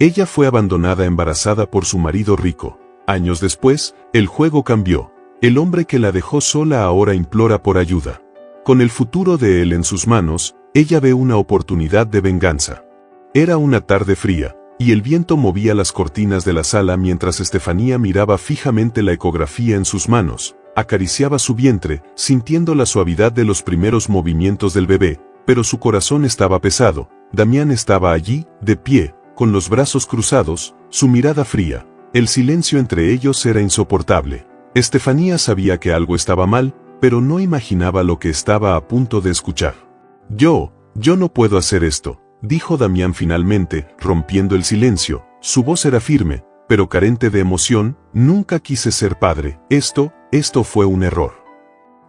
Ella fue abandonada embarazada por su marido rico. Años después, el juego cambió. El hombre que la dejó sola ahora implora por ayuda. Con el futuro de él en sus manos, ella ve una oportunidad de venganza. Era una tarde fría, y el viento movía las cortinas de la sala mientras Estefanía miraba fijamente la ecografía en sus manos, acariciaba su vientre, sintiendo la suavidad de los primeros movimientos del bebé, pero su corazón estaba pesado. Damián estaba allí, de pie, con los brazos cruzados, su mirada fría. El silencio entre ellos era insoportable. Estefanía sabía que algo estaba mal, pero no imaginaba lo que estaba a punto de escuchar. Yo no puedo hacer esto, dijo Damián finalmente, rompiendo el silencio. Su voz era firme, pero carente de emoción. Nunca quise ser padre. Esto fue un error.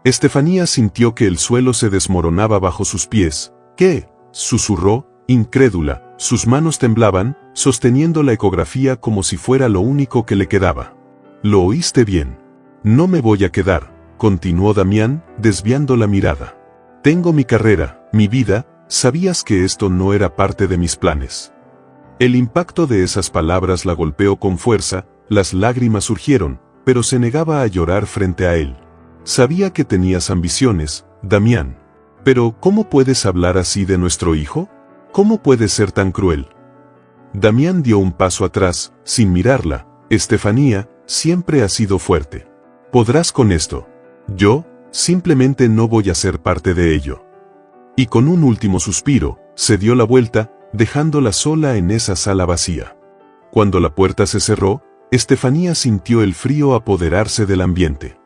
Estefanía sintió que el suelo se desmoronaba bajo sus pies. ¿Qué? Susurró, incrédula. Sus manos temblaban, sosteniendo la ecografía como si fuera lo único que le quedaba. Lo oíste bien. No me voy a quedar, continuó Damián, desviando la mirada. Tengo mi carrera, mi vida. Sabías que esto no era parte de mis planes. El impacto de esas palabras la golpeó con fuerza, las lágrimas surgieron, pero se negaba a llorar frente a él. Sabía que tenías ambiciones, Damián. Pero, ¿cómo puedes hablar así de nuestro hijo? ¿Cómo puedes ser tan cruel? Damián dio un paso atrás, sin mirarla. Estefanía, siempre has sido fuerte. Podrás con esto. Yo, simplemente no voy a ser parte de ello. Y con un último suspiro, se dio la vuelta, dejándola sola en esa sala vacía. Cuando la puerta se cerró, Estefanía sintió el frío apoderarse del ambiente.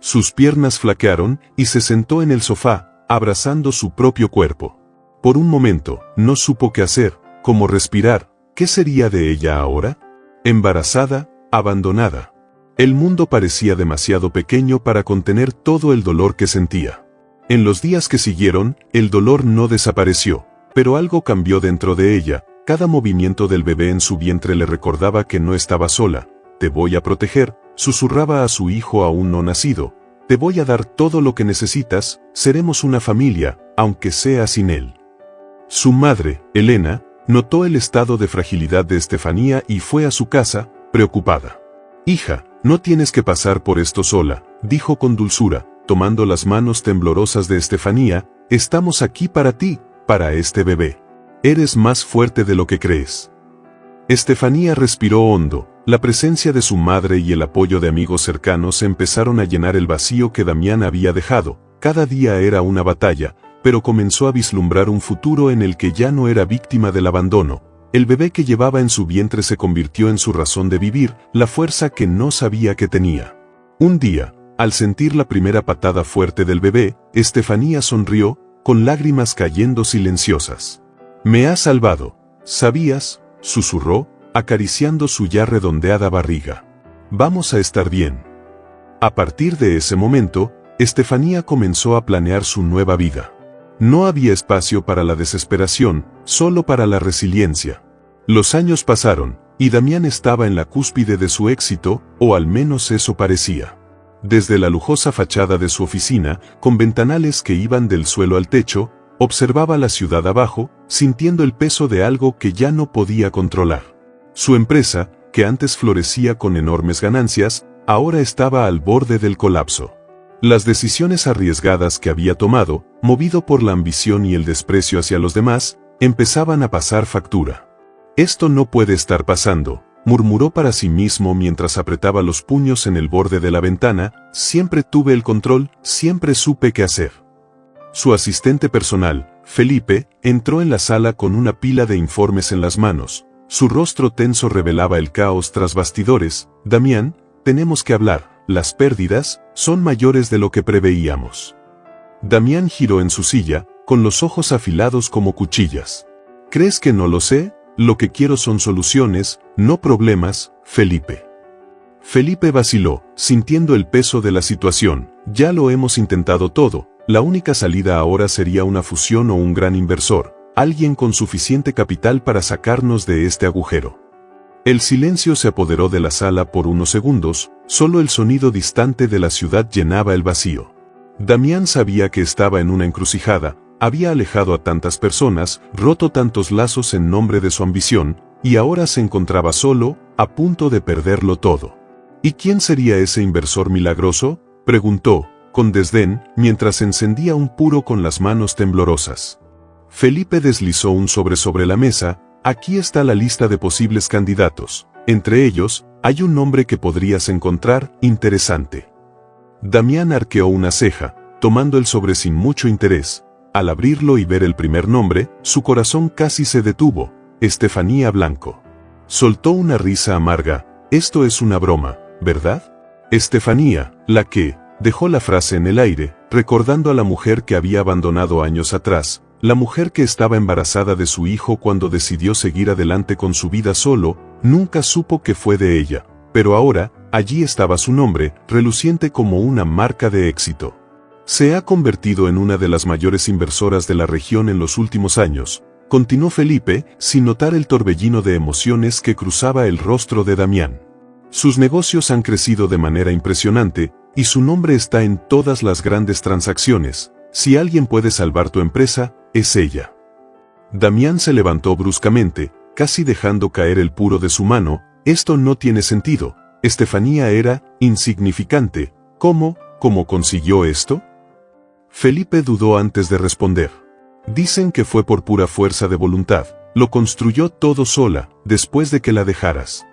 Sus piernas flaquearon, y se sentó en el sofá, abrazando su propio cuerpo. Por un momento, no supo qué hacer, cómo respirar. ¿Qué sería de ella ahora? Embarazada, abandonada. El mundo parecía demasiado pequeño para contener todo el dolor que sentía. En los días que siguieron, el dolor no desapareció, pero algo cambió dentro de ella. Cada movimiento del bebé en su vientre le recordaba que no estaba sola. Te voy a proteger, susurraba a su hijo aún no nacido. Te voy a dar todo lo que necesitas, seremos una familia, aunque sea sin él. Su madre, Elena, notó el estado de fragilidad de Estefanía y fue a su casa, preocupada. Hija, no tienes que pasar por esto sola, dijo con dulzura, tomando las manos temblorosas de Estefanía. Estamos aquí para ti, para este bebé. Eres más fuerte de lo que crees. Estefanía respiró hondo. La presencia de su madre y el apoyo de amigos cercanos empezaron a llenar el vacío que Damián había dejado. Cada día era una batalla, pero comenzó a vislumbrar un futuro en el que ya no era víctima del abandono. El bebé que llevaba en su vientre se convirtió en su razón de vivir, la fuerza que no sabía que tenía. Un día, al sentir la primera patada fuerte del bebé, Estefanía sonrió, con lágrimas cayendo silenciosas. Me has salvado. ¿Sabías? Susurró, acariciando su ya redondeada barriga. Vamos a estar bien. A partir de ese momento, Estefanía comenzó a planear su nueva vida. No había espacio para la desesperación, solo para la resiliencia. Los años pasaron, y Damián estaba en la cúspide de su éxito, o al menos eso parecía. Desde la lujosa fachada de su oficina, con ventanales que iban del suelo al techo, observaba la ciudad abajo, sintiendo el peso de algo que ya no podía controlar. Su empresa, que antes florecía con enormes ganancias, ahora estaba al borde del colapso. Las decisiones arriesgadas que había tomado, movido por la ambición y el desprecio hacia los demás, empezaban a pasar factura. Esto no puede estar pasando, murmuró para sí mismo mientras apretaba los puños en el borde de la ventana. Siempre tuve el control, siempre supe qué hacer. Su asistente personal, Felipe, entró en la sala con una pila de informes en las manos. Su rostro tenso revelaba el caos tras bastidores. Damián, tenemos que hablar. Las pérdidas son mayores de lo que preveíamos. Damián giró en su silla, con los ojos afilados como cuchillas. ¿Crees que no lo sé? Lo que quiero son soluciones, no problemas, Felipe. Felipe vaciló, sintiendo el peso de la situación. Ya lo hemos intentado todo. La única salida ahora sería una fusión o un gran inversor, alguien con suficiente capital para sacarnos de este agujero. El silencio se apoderó de la sala por unos segundos, solo el sonido distante de la ciudad llenaba el vacío. Damián sabía que estaba en una encrucijada, había alejado a tantas personas, roto tantos lazos en nombre de su ambición, y ahora se encontraba solo, a punto de perderlo todo. ¿Y quién sería ese inversor milagroso?, preguntó, con desdén, mientras encendía un puro con las manos temblorosas. Felipe deslizó un sobre la mesa. Aquí está la lista de posibles candidatos. Entre ellos, hay un nombre que podrías encontrar interesante. Damián arqueó una ceja, tomando el sobre sin mucho interés. Al abrirlo y ver el primer nombre, su corazón casi se detuvo: Estefanía Blanco. Soltó una risa amarga. Esto es una broma, ¿verdad? Estefanía, la que, dejó la frase en el aire, recordando a la mujer que había abandonado años atrás, la mujer que estaba embarazada de su hijo cuando decidió seguir adelante con su vida solo. Nunca supo qué fue de ella, pero ahora, allí estaba su nombre, reluciente como una marca de éxito. Se ha convertido en una de las mayores inversoras de la región en los últimos años, continuó Felipe, sin notar el torbellino de emociones que cruzaba el rostro de Damián. Sus negocios han crecido de manera impresionante, y su nombre está en todas las grandes transacciones. Si alguien puede salvar tu empresa, es ella. Damián se levantó bruscamente, casi dejando caer el puro de su mano. Esto no tiene sentido. Estefanía era insignificante. ¿Cómo consiguió esto? Felipe dudó antes de responder. Dicen que fue por pura fuerza de voluntad. Lo construyó todo sola, después de que la dejaras.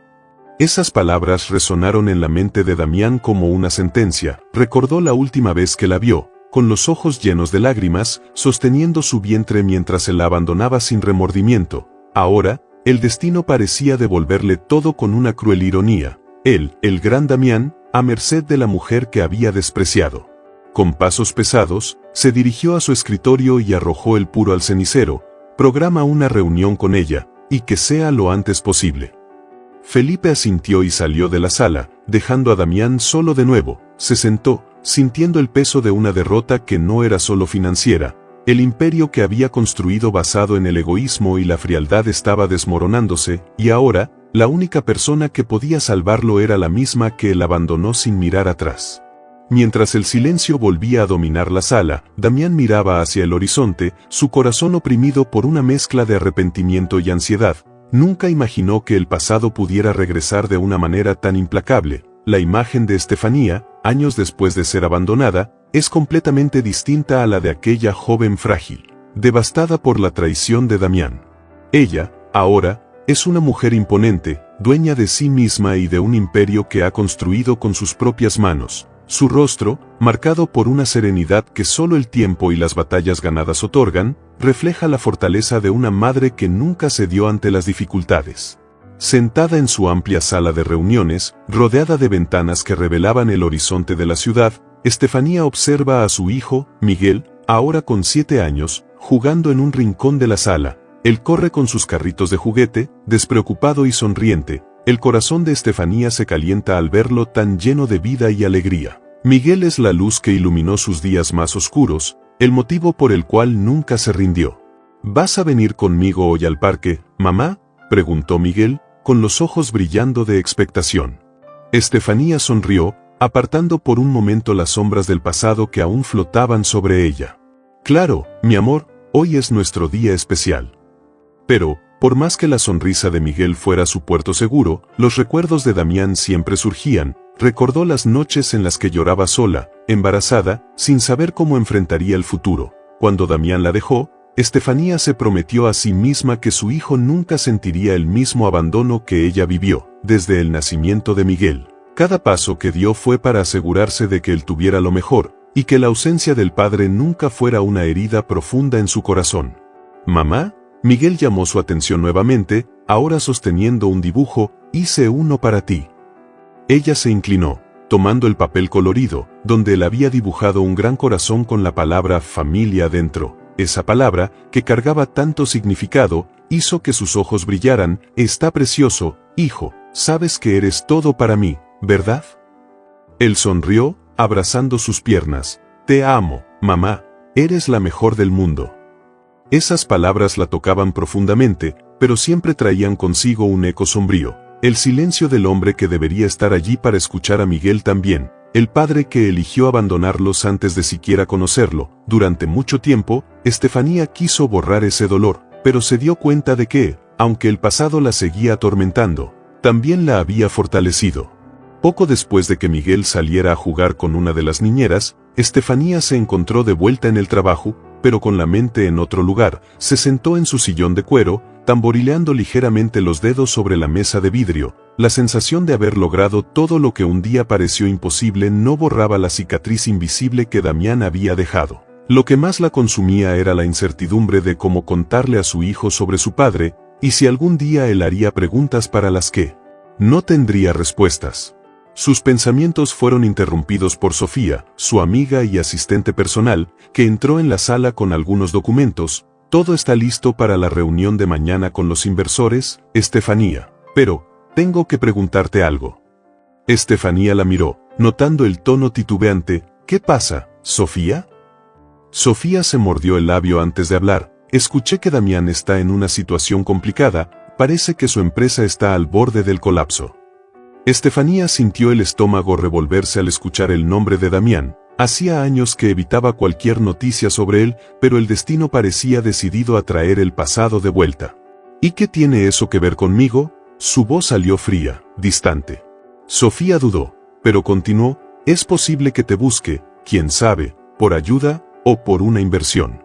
Esas palabras resonaron en la mente de Damián como una sentencia. Recordó la última vez que la vio, con los ojos llenos de lágrimas, sosteniendo su vientre mientras se la abandonaba sin remordimiento. Ahora, el destino parecía devolverle todo con una cruel ironía. Él, el gran Damián, a merced de la mujer que había despreciado. Con pasos pesados, se dirigió a su escritorio y arrojó el puro al cenicero. Programa una reunión con ella, y que sea lo antes posible. Felipe asintió y salió de la sala, dejando a Damián solo de nuevo. Se sentó, sintiendo el peso de una derrota que no era solo financiera. El imperio que había construido basado en el egoísmo y la frialdad estaba desmoronándose, y ahora, la única persona que podía salvarlo era la misma que él abandonó sin mirar atrás. Mientras el silencio volvía a dominar la sala, Damián miraba hacia el horizonte, su corazón oprimido por una mezcla de arrepentimiento y ansiedad. Nunca imaginó que el pasado pudiera regresar de una manera tan implacable. La imagen de Estefanía, años después de ser abandonada, es completamente distinta a la de aquella joven frágil, devastada por la traición de Damián. Ella, ahora, es una mujer imponente, dueña de sí misma y de un imperio que ha construido con sus propias manos. Su rostro, marcado por una serenidad que solo el tiempo y las batallas ganadas otorgan, refleja la fortaleza de una madre que nunca cedió ante las dificultades. Sentada en su amplia sala de reuniones, rodeada de ventanas que revelaban el horizonte de la ciudad, Estefanía observa a su hijo, Miguel, ahora con 7 años, jugando en un rincón de la sala. Él corre con sus carritos de juguete, despreocupado y sonriente. El corazón de Estefanía se calienta al verlo tan lleno de vida y alegría. Miguel es la luz que iluminó sus días más oscuros, el motivo por el cual nunca se rindió. ¿Vas a venir conmigo hoy al parque, mamá?, preguntó Miguel, con los ojos brillando de expectación. Estefanía sonrió, apartando por un momento las sombras del pasado que aún flotaban sobre ella. Claro, mi amor, hoy es nuestro día especial. Pero, por más que la sonrisa de Miguel fuera su puerto seguro, los recuerdos de Damián siempre surgían. Recordó las noches en las que lloraba sola, embarazada, sin saber cómo enfrentaría el futuro. Cuando Damián la dejó, Estefanía se prometió a sí misma que su hijo nunca sentiría el mismo abandono que ella vivió, desde el nacimiento de Miguel. Cada paso que dio fue para asegurarse de que él tuviera lo mejor, y que la ausencia del padre nunca fuera una herida profunda en su corazón. «Mamá», Miguel llamó su atención nuevamente, ahora sosteniendo un dibujo. «Hice uno para ti». Ella se inclinó, tomando el papel colorido, donde él había dibujado un gran corazón con la palabra familia dentro. Esa palabra, que cargaba tanto significado, hizo que sus ojos brillaran. «Está precioso, hijo, sabes que eres todo para mí, ¿verdad?». Él sonrió, abrazando sus piernas. «Te amo, mamá, eres la mejor del mundo». Esas palabras la tocaban profundamente, pero siempre traían consigo un eco sombrío. El silencio del hombre que debería estar allí para escuchar a Miguel también. El padre que eligió abandonarlos antes de siquiera conocerlo. Durante mucho tiempo, Estefanía quiso borrar ese dolor, pero se dio cuenta de que, aunque el pasado la seguía atormentando, también la había fortalecido. Poco después de que Miguel saliera a jugar con una de las niñeras, Estefanía se encontró de vuelta en el trabajo, pero con la mente en otro lugar. Se sentó en su sillón de cuero, tamborileando ligeramente los dedos sobre la mesa de vidrio. La sensación de haber logrado todo lo que un día pareció imposible no borraba la cicatriz invisible que Damián había dejado. Lo que más la consumía era la incertidumbre de cómo contarle a su hijo sobre su padre, y si algún día él haría preguntas para las que no tendría respuestas. Sus pensamientos fueron interrumpidos por Sofía, su amiga y asistente personal, que entró en la sala con algunos documentos. Todo está listo para la reunión de mañana con los inversores, Estefanía. Pero, tengo que preguntarte algo. Estefanía la miró, notando el tono titubeante. ¿Qué pasa, Sofía? Sofía se mordió el labio antes de hablar. Escuché que Damián está en una situación complicada, parece que su empresa está al borde del colapso. Estefanía sintió el estómago revolverse al escuchar el nombre de Damián. Hacía años que evitaba cualquier noticia sobre él, pero el destino parecía decidido a traer el pasado de vuelta. ¿Y qué tiene eso que ver conmigo? Su voz salió fría, distante. Sofía dudó, pero continuó. Es posible que te busque, quién sabe, por ayuda o por una inversión.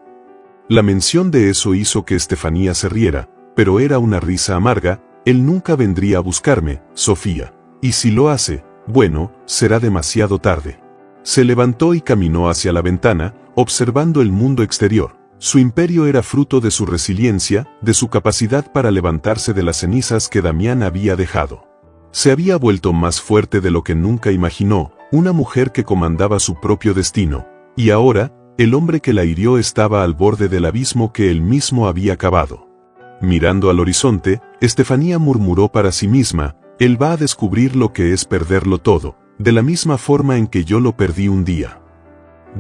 La mención de eso hizo que Estefanía se riera, pero era una risa amarga. Él nunca vendría a buscarme, Sofía. Y si lo hace, bueno, será demasiado tarde. Se levantó y caminó hacia la ventana, observando el mundo exterior. Su imperio era fruto de su resiliencia, de su capacidad para levantarse de las cenizas que Damián había dejado. Se había vuelto más fuerte de lo que nunca imaginó, una mujer que comandaba su propio destino. Y ahora, el hombre que la hirió estaba al borde del abismo que él mismo había cavado. Mirando al horizonte, Estefanía murmuró para sí misma, él va a descubrir lo que es perderlo todo, de la misma forma en que yo lo perdí un día.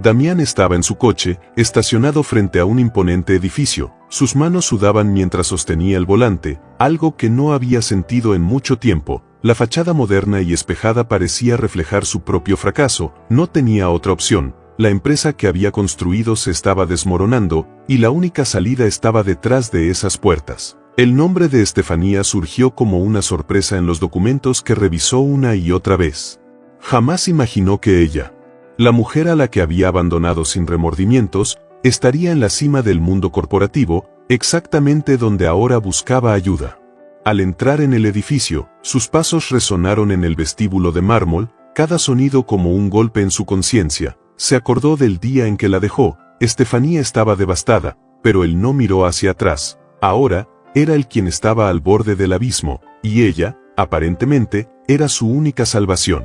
Damián estaba en su coche, estacionado frente a un imponente edificio. Sus manos sudaban mientras sostenía el volante, algo que no había sentido en mucho tiempo. La fachada moderna y espejada parecía reflejar su propio fracaso. No tenía otra opción. La empresa que había construido se estaba desmoronando, y la única salida estaba detrás de esas puertas. El nombre de Estefanía surgió como una sorpresa en los documentos que revisó una y otra vez. Jamás imaginó que ella, la mujer a la que había abandonado sin remordimientos, estaría en la cima del mundo corporativo, exactamente donde ahora buscaba ayuda. Al entrar en el edificio, sus pasos resonaron en el vestíbulo de mármol, cada sonido como un golpe en su conciencia. Se acordó del día en que la dejó. Estefanía estaba devastada, pero él no miró hacia atrás. Ahora, era él quien estaba al borde del abismo, y ella, aparentemente, era su única salvación.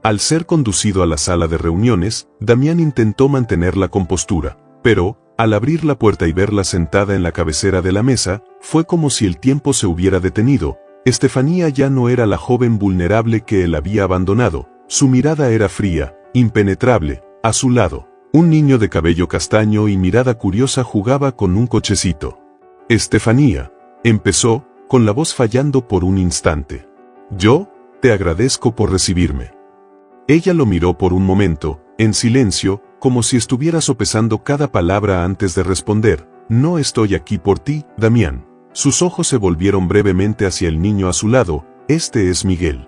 Al ser conducido a la sala de reuniones, Damián intentó mantener la compostura, pero, al abrir la puerta y verla sentada en la cabecera de la mesa, fue como si el tiempo se hubiera detenido. Estefanía ya no era la joven vulnerable que él había abandonado. Su mirada era fría, impenetrable. A su lado, un niño de cabello castaño y mirada curiosa jugaba con un cochecito. Estefanía, empezó, con la voz fallando por un instante. Yo, te agradezco por recibirme. Ella lo miró por un momento, en silencio, como si estuviera sopesando cada palabra antes de responder. No estoy aquí por ti, Damián. Sus ojos se volvieron brevemente hacia el niño a su lado. Este es Miguel.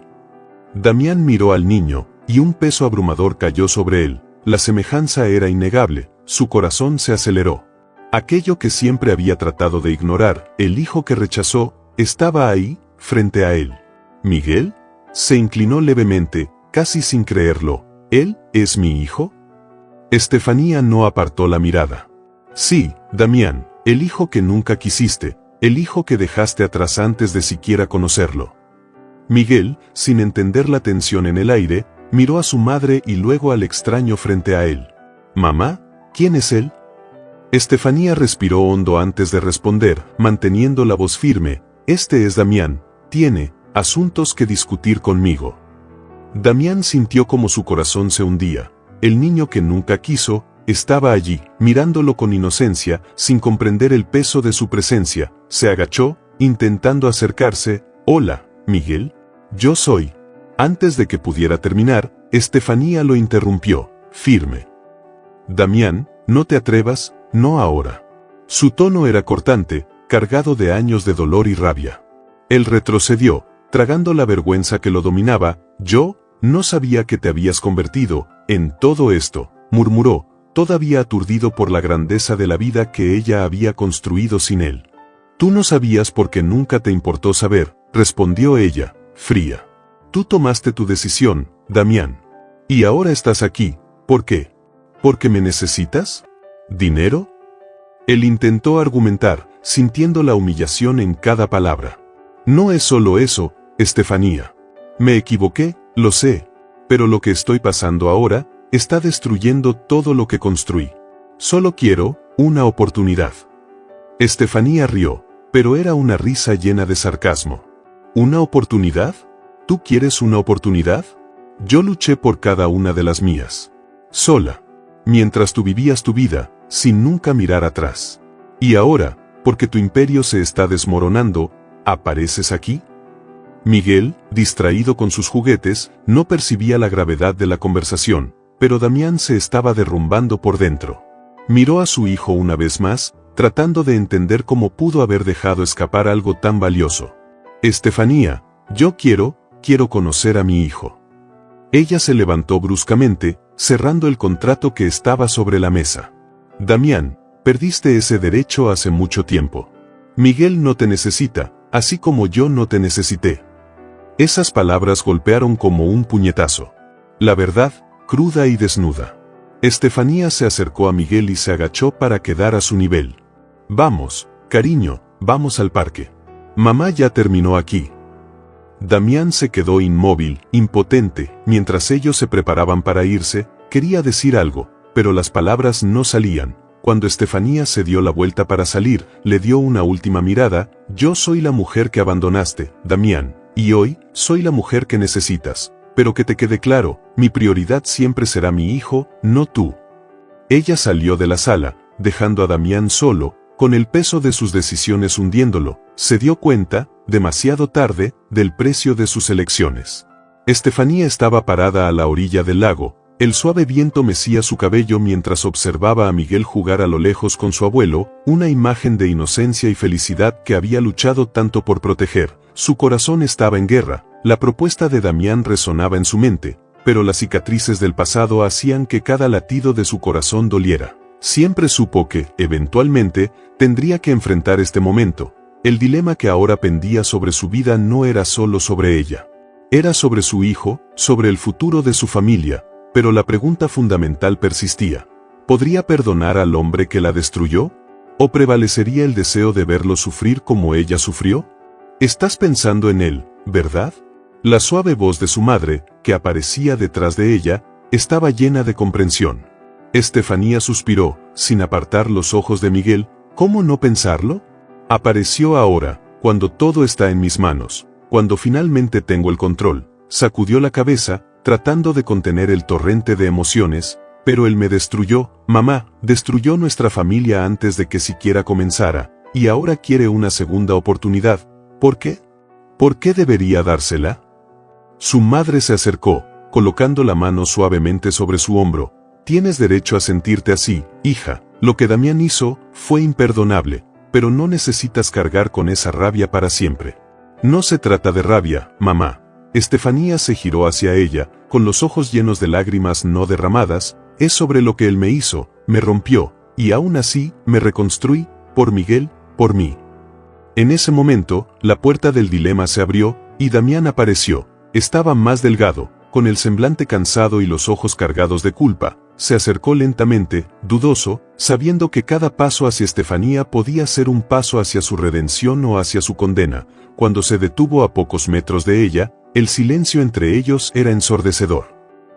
Damián miró al niño, y un peso abrumador cayó sobre él. La semejanza era innegable, su corazón se aceleró. Aquello que siempre había tratado de ignorar, el hijo que rechazó, estaba ahí, frente a él. ¿Miguel? Se inclinó levemente, casi sin creerlo. ¿Él es mi hijo? Estefanía no apartó la mirada. Sí, Damián, el hijo que nunca quisiste, el hijo que dejaste atrás antes de siquiera conocerlo. Miguel, sin entender la tensión en el aire, miró a su madre y luego al extraño frente a él. «Mamá, ¿quién es él?» Estefanía respiró hondo antes de responder, manteniendo la voz firme. «Este es Damián, tiene asuntos que discutir conmigo». Damián sintió como su corazón se hundía. El niño que nunca quiso, estaba allí, mirándolo con inocencia, sin comprender el peso de su presencia. Se agachó, intentando acercarse. «Hola, Miguel. Yo soy». Antes de que pudiera terminar, Estefanía lo interrumpió, firme. «Damián, no te atrevas, no ahora». Su tono era cortante, cargado de años de dolor y rabia. Él retrocedió, tragando la vergüenza que lo dominaba. «Yo no sabía que te habías convertido en todo esto», murmuró, todavía aturdido por la grandeza de la vida que ella había construido sin él. «Tú no sabías porque nunca te importó saber», respondió ella, fría. «Tú tomaste tu decisión, Damián. Y ahora estás aquí. ¿Por qué? ¿Porque me necesitas? ¿Dinero?». Él intentó argumentar, sintiendo la humillación en cada palabra. «No es solo eso, Estefanía. Me equivoqué, lo sé. Pero lo que estoy pasando ahora está destruyendo todo lo que construí. Solo quiero una oportunidad». Estefanía rió, pero era una risa llena de sarcasmo. «¿Una oportunidad? ¿Tú quieres una oportunidad? Yo luché por cada una de las mías. Sola. Mientras tú vivías tu vida, sin nunca mirar atrás. Y ahora, porque tu imperio se está desmoronando, ¿apareces aquí?». Miguel, distraído con sus juguetes, no percibía la gravedad de la conversación, pero Damián se estaba derrumbando por dentro. Miró a su hijo una vez más, tratando de entender cómo pudo haber dejado escapar algo tan valioso. «Estefanía, yo quiero conocer a mi hijo». Ella se levantó bruscamente, cerrando el contrato que estaba sobre la mesa. «Damián, perdiste ese derecho hace mucho tiempo. Miguel no te necesita, así como yo no te necesité». Esas palabras golpearon como un puñetazo. La verdad, cruda y desnuda. Estefanía se acercó a Miguel y se agachó para quedar a su nivel. «Vamos, cariño, vamos al parque. Mamá ya terminó aquí». Damián se quedó inmóvil, impotente, mientras ellos se preparaban para irse. Quería decir algo, pero las palabras no salían. Cuando Estefanía se dio la vuelta para salir, le dio una última mirada. «Yo soy la mujer que abandonaste, Damián, y hoy, soy la mujer que necesitas. Pero que te quede claro, mi prioridad siempre será mi hijo, no tú». Ella salió de la sala, dejando a Damián solo, con el peso de sus decisiones hundiéndolo. Se dio cuenta, demasiado tarde, del precio de sus elecciones. Estefanía estaba parada a la orilla del lago. El suave viento mecía su cabello mientras observaba a Miguel jugar a lo lejos con su abuelo, una imagen de inocencia y felicidad que había luchado tanto por proteger. Su corazón estaba en guerra. La propuesta de Damián resonaba en su mente, pero las cicatrices del pasado hacían que cada latido de su corazón doliera. Siempre supo que, eventualmente, tendría que enfrentar este momento. El dilema que ahora pendía sobre su vida no era solo sobre ella. Era sobre su hijo, sobre el futuro de su familia, pero la pregunta fundamental persistía. ¿Podría perdonar al hombre que la destruyó? ¿O prevalecería el deseo de verlo sufrir como ella sufrió? «Estás pensando en él, ¿verdad?». La suave voz de su madre, que aparecía detrás de ella, estaba llena de comprensión. Estefanía suspiró, sin apartar los ojos de Miguel. «¿Cómo no pensarlo? Apareció ahora, cuando todo está en mis manos, cuando finalmente tengo el control». Sacudió la cabeza, tratando de contener el torrente de emociones. «Pero él me destruyó, mamá, destruyó nuestra familia antes de que siquiera comenzara, y ahora quiere una segunda oportunidad. ¿Por qué? ¿Por qué debería dársela?». Su madre se acercó, colocando la mano suavemente sobre su hombro. «Tienes derecho a sentirte así, hija. Lo que Damián hizo fue imperdonable, pero no necesitas cargar con esa rabia para siempre». «No se trata de rabia, mamá». Estefanía se giró hacia ella, con los ojos llenos de lágrimas no derramadas. «Es sobre lo que él me hizo, me rompió, y aún así, me reconstruí, por Miguel, por mí». En ese momento, la puerta del dilema se abrió, y Damián apareció. Estaba más delgado, con el semblante cansado y los ojos cargados de culpa. Se acercó lentamente, dudoso, sabiendo que cada paso hacia Estefanía podía ser un paso hacia su redención o hacia su condena. Cuando se detuvo a pocos metros de ella, el silencio entre ellos era ensordecedor.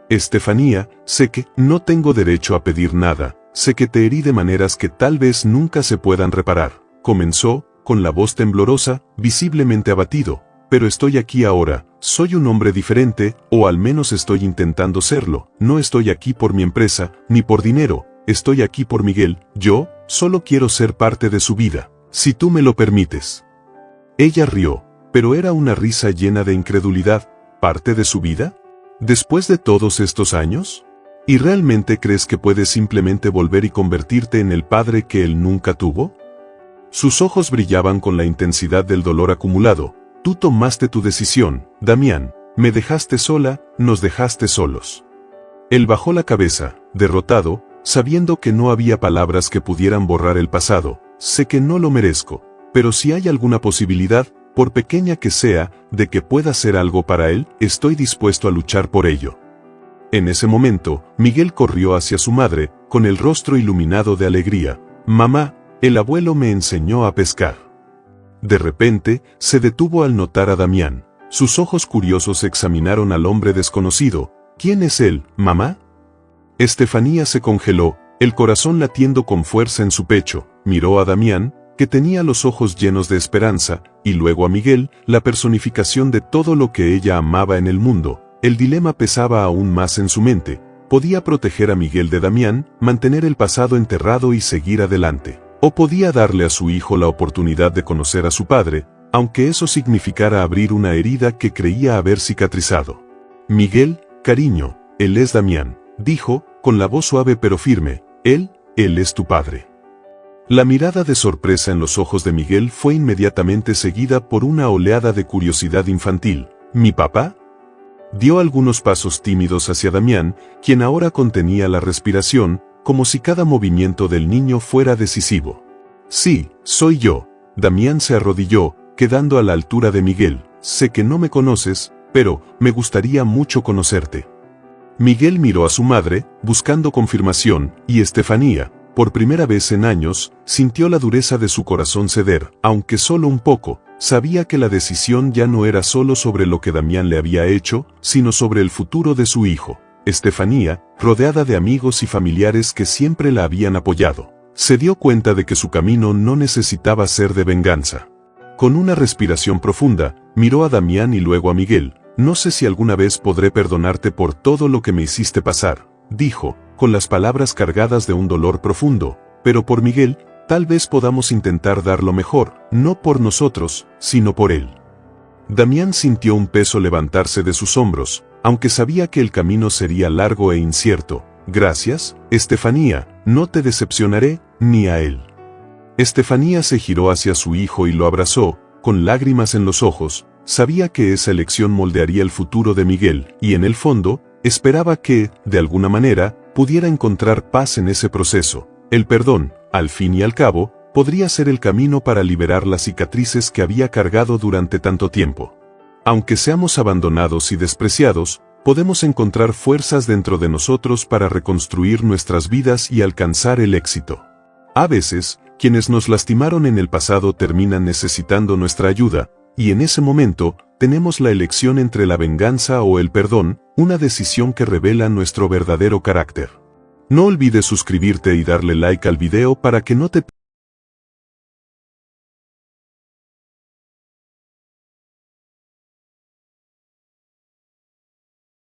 «Estefanía, sé que no tengo derecho a pedir nada, sé que te herí de maneras que tal vez nunca se puedan reparar», comenzó, con la voz temblorosa, visiblemente abatido. «Pero estoy aquí ahora, soy un hombre diferente, o al menos estoy intentando serlo. No estoy aquí por mi empresa, ni por dinero, estoy aquí por Miguel. Yo, solo quiero ser parte de su vida, si tú me lo permites». Ella rió, pero era una risa llena de incredulidad. ¿Parte de su vida? ¿Después de todos estos años? ¿Y realmente crees que puedes simplemente volver y convertirte en el padre que él nunca tuvo? Sus ojos brillaban con la intensidad del dolor acumulado. Tú tomaste tu decisión, Damián. Me dejaste sola, nos dejaste solos. Él bajó la cabeza, derrotado, sabiendo que no había palabras que pudieran borrar el pasado. Sé que no lo merezco, pero si hay alguna posibilidad, por pequeña que sea, de que pueda hacer algo para él, estoy dispuesto a luchar por ello. En ese momento, Miguel corrió hacia su madre, con el rostro iluminado de alegría. Mamá, el abuelo me enseñó a pescar. De repente, se detuvo al notar a Damián. Sus ojos curiosos examinaron al hombre desconocido. ¿Quién es él, mamá? Estefanía se congeló, el corazón latiendo con fuerza en su pecho. Miró a Damián, que tenía los ojos llenos de esperanza, y luego a Miguel, la personificación de todo lo que ella amaba en el mundo. El dilema pesaba aún más en su mente. Podía proteger a Miguel de Damián, mantener el pasado enterrado y seguir adelante. O podía darle a su hijo la oportunidad de conocer a su padre, aunque eso significara abrir una herida que creía haber cicatrizado. Miguel, cariño, él es Damián, dijo, con la voz suave pero firme. Él es tu padre. La mirada de sorpresa en los ojos de Miguel fue inmediatamente seguida por una oleada de curiosidad infantil. ¿Mi papá? Dio algunos pasos tímidos hacia Damián, quien ahora contenía la respiración, como si cada movimiento del niño fuera decisivo. Sí, soy yo. Damián se arrodilló, quedando a la altura de Miguel. Sé que no me conoces, pero me gustaría mucho conocerte. Miguel miró a su madre, buscando confirmación, y Estefanía, por primera vez en años, sintió la dureza de su corazón ceder, aunque solo un poco. Sabía que la decisión ya no era solo sobre lo que Damián le había hecho, sino sobre el futuro de su hijo. Estefanía, rodeada de amigos y familiares que siempre la habían apoyado, se dio cuenta de que su camino no necesitaba ser de venganza. Con una respiración profunda, miró a Damián y luego a Miguel. No sé si alguna vez podré perdonarte por todo lo que me hiciste pasar, dijo, con las palabras cargadas de un dolor profundo, pero por Miguel, tal vez podamos intentar dar lo mejor, no por nosotros, sino por él. Damián sintió un peso levantarse de sus hombros, aunque sabía que el camino sería largo e incierto. Gracias, Estefanía, no te decepcionaré, ni a él. Estefanía se giró hacia su hijo y lo abrazó, con lágrimas en los ojos. Sabía que esa elección moldearía el futuro de Miguel, y en el fondo, esperaba que, de alguna manera, pudiera encontrar paz en ese proceso. El perdón, al fin y al cabo, podría ser el camino para liberar las cicatrices que había cargado durante tanto tiempo. Aunque seamos abandonados y despreciados, podemos encontrar fuerzas dentro de nosotros para reconstruir nuestras vidas y alcanzar el éxito. A veces, quienes nos lastimaron en el pasado terminan necesitando nuestra ayuda, y en ese momento, tenemos la elección entre la venganza o el perdón, una decisión que revela nuestro verdadero carácter. No olvides suscribirte y darle like al video para que no te